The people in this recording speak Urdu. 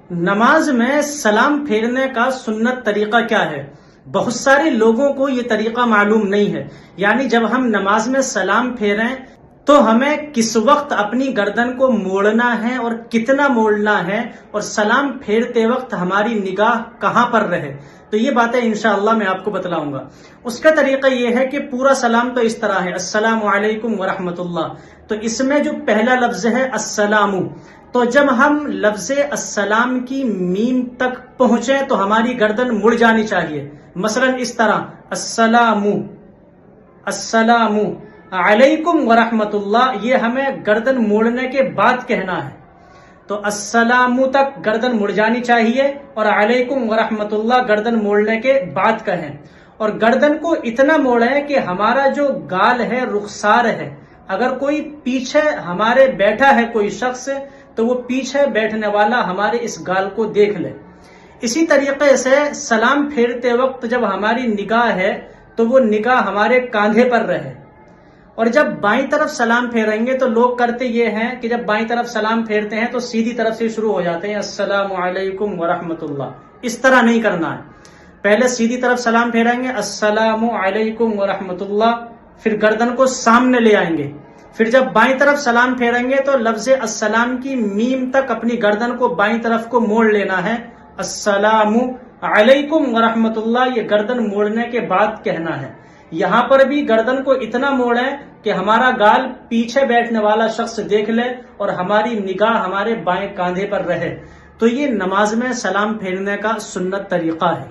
نماز میں سلام پھیرنے کا سنت طریقہ کیا ہے؟ بہت سارے لوگوں کو یہ طریقہ معلوم نہیں ہے. یعنی جب ہم نماز میں سلام پھیریں تو ہمیں کس وقت اپنی گردن کو موڑنا ہے اور کتنا موڑنا ہے، اور سلام پھیرتے وقت ہماری نگاہ کہاں پر رہے. تو یہ باتیں انشاءاللہ میں آپ کو بتلاؤں گا. اس کا طریقہ یہ ہے کہ پورا سلام تو اس طرح ہے، السلام علیکم ورحمۃ اللہ. تو اس میں جو پہلا لفظ ہے السلام، تو جب ہم لفظ السلام کی میم تک پہنچے تو ہماری گردن مڑ جانی چاہیے. مثلا اس طرح السلام السلام علیکم ورحمۃ اللہ، یہ ہمیں گردن موڑنے کے بعد کہنا ہے. تو السلام تک گردن مڑ جانی چاہیے اور علیکم ورحمۃ اللہ گردن موڑنے کے بعد کہیں. اور گردن کو اتنا موڑیں کہ ہمارا جو گال ہے رخسار ہے، اگر کوئی پیچھے ہمارے بیٹھا ہے کوئی شخص تو وہ پیچھے بیٹھنے والا ہمارے اس گال کو دیکھ لے. اسی طریقے سے سلام پھیرتے وقت جب ہماری نگاہ ہے تو وہ نگاہ ہمارے کاندھے پر رہے. اور جب بائیں طرف سلام پھیریں گے تو لوگ کرتے یہ ہیں کہ جب بائیں طرف سلام پھیرتے ہیں تو سیدھی طرف سے شروع ہو جاتے ہیں، السلام علیکم ورحمۃ اللہ. اس طرح نہیں کرنا ہے. پہلے سیدھی طرف سلام پھیریں گے السلام علیکم ورحمۃ اللہ، پھر گردن کو سامنے لے آئیں گے. پھر جب بائیں طرف سلام پھیریں گے تو لفظ السلام کی میم تک اپنی گردن کو بائیں طرف کو موڑ لینا ہے، السلام علیکم ورحمۃ اللہ، یہ گردن موڑنے کے بعد کہنا ہے. یہاں پر بھی گردن کو اتنا موڑیں کہ ہمارا گال پیچھے بیٹھنے والا شخص دیکھ لے اور ہماری نگاہ ہمارے بائیں کاندھے پر رہے. تو یہ نماز میں سلام پھیرنے کا سنت طریقہ ہے.